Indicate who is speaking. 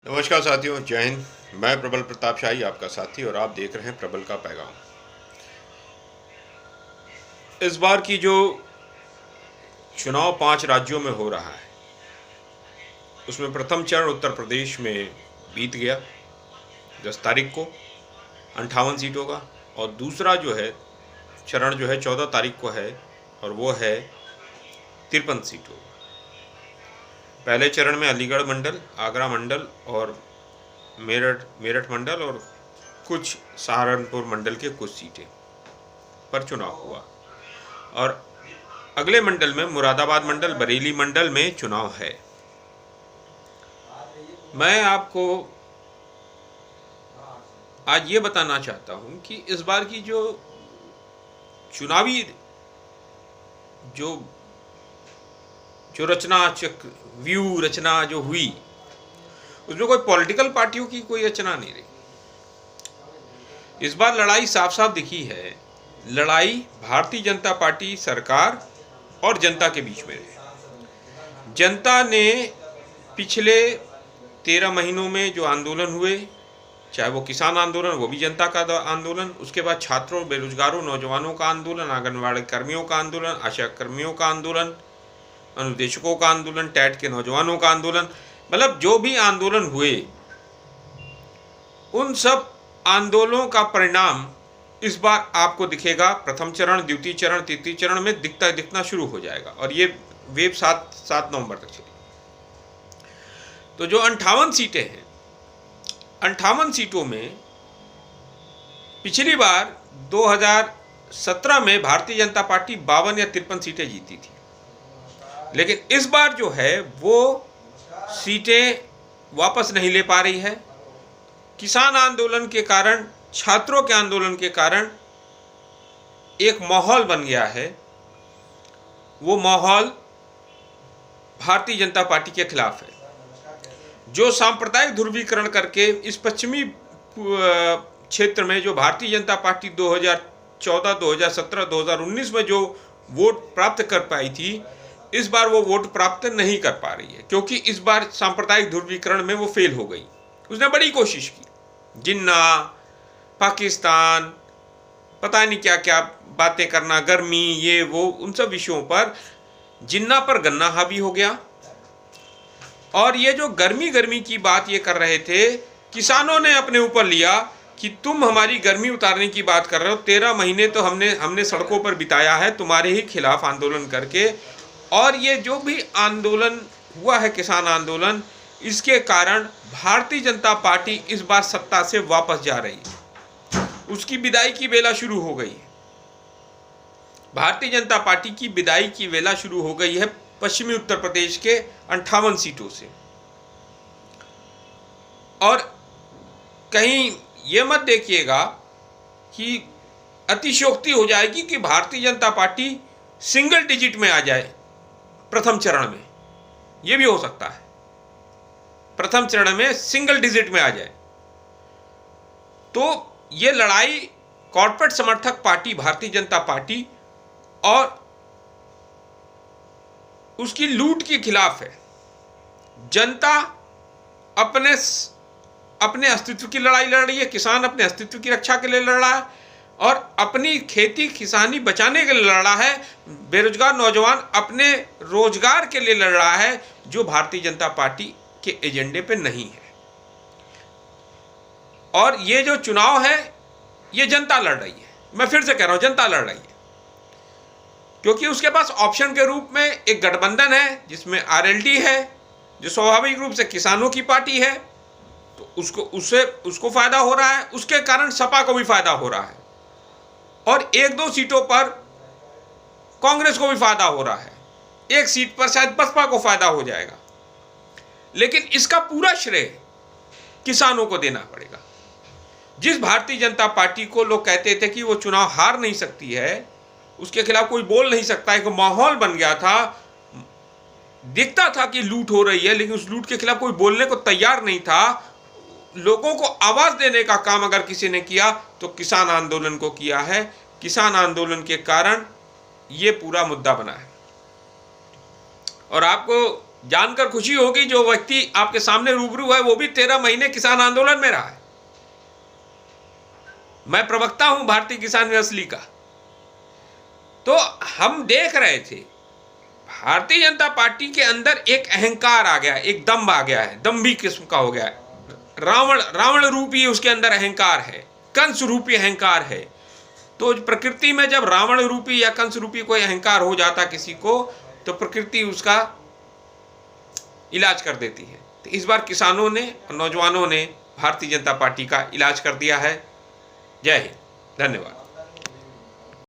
Speaker 1: नमस्कार साथियों, जय हिंद। मैं प्रबल प्रताप शाही आपका साथी और आप देख रहे हैं प्रबल का पैगाम। इस बार की जो चुनाव 5 राज्यों में हो रहा है उसमें प्रथम चरण उत्तर प्रदेश में बीत गया 10 तारीख को 58 सीटों का, और दूसरा चरण 14 तारीख को है और वो है 53 सीटों का। पहले चरण में अलीगढ़ मंडल, आगरा मंडल और मेरठ मंडल और कुछ सहारनपुर मंडल के कुछ सीटें पर चुनाव हुआ, और अगले मंडल में मुरादाबाद मंडल, बरेली मंडल में चुनाव है। मैं आपको आज ये बताना चाहता हूं कि इस बार की जो चुनावी जो रचना जो हुई उसमें कोई पॉलिटिकल पार्टियों की कोई रचना नहीं रही। इस बार लड़ाई साफ साफ दिखी है। लड़ाई भारतीय जनता पार्टी सरकार और जनता के बीच में है। जनता ने पिछले 13 महीनों में जो आंदोलन हुए, चाहे वो किसान आंदोलन, वो भी जनता का आंदोलन, उसके बाद छात्रों, बेरोजगारों, नौजवानों का आंदोलन, आंगनबाड़ी कर्मियों का आंदोलन, आशा कर्मियों का आंदोलन, अनुदेशकों का आंदोलन, टैट के नौजवानों का आंदोलन, मतलब जो भी आंदोलन हुए उन सब आंदोलनों का परिणाम इस बार आपको दिखेगा। प्रथम चरण, द्वितीय चरण, तृतीय चरण में दिखना शुरू हो जाएगा, और ये वेव 7 नवंबर तक चलेगी। तो जो 58 सीटें हैं, 58 सीटों में पिछली बार 2017 में भारतीय जनता पार्टी 52 या 53 सीटें जीती थी, लेकिन इस बार जो है वो सीटें वापस नहीं ले पा रही है। किसान आंदोलन के कारण, छात्रों के आंदोलन के कारण एक माहौल बन गया है। वो माहौल भारतीय जनता पार्टी के खिलाफ है, जो सांप्रदायिक ध्रुवीकरण करके इस पश्चिमी क्षेत्र में जो भारतीय जनता पार्टी 2014, 2017, 2019 में जो वोट प्राप्त कर पाई थी, इस बार वो वोट प्राप्त नहीं कर पा रही है, क्योंकि इस बार सांप्रदायिक ध्रुवीकरण में वो फेल हो गई। उसने बड़ी कोशिश की, जिन्ना, पाकिस्तान, पता नहीं क्या क्या बातें करना, गर्मी, ये वो, उन सब विषयों पर जिन्ना पर गन्ना हावी हो गया। और ये जो गर्मी की बात ये कर रहे थे, किसानों ने अपने ऊपर लिया कि तुम हमारी गर्मी उतारने की बात कर रहे हो, 13 महीने तो हमने सड़कों पर बिताया है तुम्हारे ही खिलाफ आंदोलन करके, और ये जो भी आंदोलन हुआ है, किसान आंदोलन, इसके कारण भारतीय जनता पार्टी इस बार सत्ता से वापस जा रही है। उसकी विदाई की वेला शुरू हो गई है। भारतीय जनता पार्टी की विदाई की वेला शुरू हो गई है पश्चिमी उत्तर प्रदेश के 58 सीटों से। और कहीं ये मत देखिएगा कि अतिशयोक्ति हो जाएगी कि Bharatiya Janata party single digit में आ जाए प्रथम चरण में। यह भी हो सकता है, प्रथम चरण में सिंगल डिजिट में आ जाए। तो यह लड़ाई कॉर्पोरेट समर्थक पार्टी भारतीय जनता पार्टी और उसकी लूट के खिलाफ है। जनता अपने अस्तित्व की लड़ाई लड़ रही है, किसान अपने अस्तित्व की रक्षा के लिए लड़ रहा है, और अपनी खेती किसानी बचाने के लिए लड़ रहा है। बेरोजगार नौजवान अपने रोजगार के लिए लड़ रहा है, जो भारतीय जनता पार्टी के एजेंडे पे नहीं है। और ये जो चुनाव है, ये जनता लड़ रही है। मैं फिर से कह रहा हूं, जनता लड़ रही है, क्योंकि उसके पास ऑप्शन के रूप में एक गठबंधन है जिसमें आरएलडी है, जो स्वाभाविक रूप से किसानों की पार्टी है, तो उसको फायदा हो रहा है। उसके कारण सपा को भी फायदा हो रहा है, और 1-2 सीटों पर कांग्रेस को भी फायदा हो रहा है। एक सीट पर शायद बसपा को फायदा हो जाएगा, लेकिन इसका पूरा श्रेय किसानों को देना पड़ेगा। जिस भारतीय जनता पार्टी को लोग कहते थे कि वो चुनाव हार नहीं सकती है, उसके खिलाफ कोई बोल नहीं सकता, एक माहौल बन गया था, दिखता था कि लूट हो रही है, लेकिन उस लूट के खिलाफ कोई बोलने को तैयार नहीं था। लोगों को आवाज देने का काम अगर किसी ने किया तो किसान आंदोलन को किया है। किसान आंदोलन के कारण ये पूरा मुद्दा बना है। और आपको जानकर खुशी होगी जो व्यक्ति आपके सामने रूबरू है वो भी 13 महीने किसान आंदोलन में रहा है। मैं प्रवक्ता हूं भारतीय किसान असली का। तो हम देख रहे थे भारतीय जनता पार्टी के अंदर एक अहंकार आ गया, एक दम्भ आ गया है, दम्भी किस्म का हो गया है। रावण रूपी उसके अंदर अहंकार है, कंस रूपी अहंकार है। तो प्रकृति में जब रावण रूपी या कंस रूपी कोई अहंकार हो जाता किसी को, तो प्रकृति उसका इलाज कर देती है। तो इस बार किसानों ने और नौजवानों ने भारतीय जनता पार्टी का इलाज कर दिया है। जय हिंद, धन्यवाद।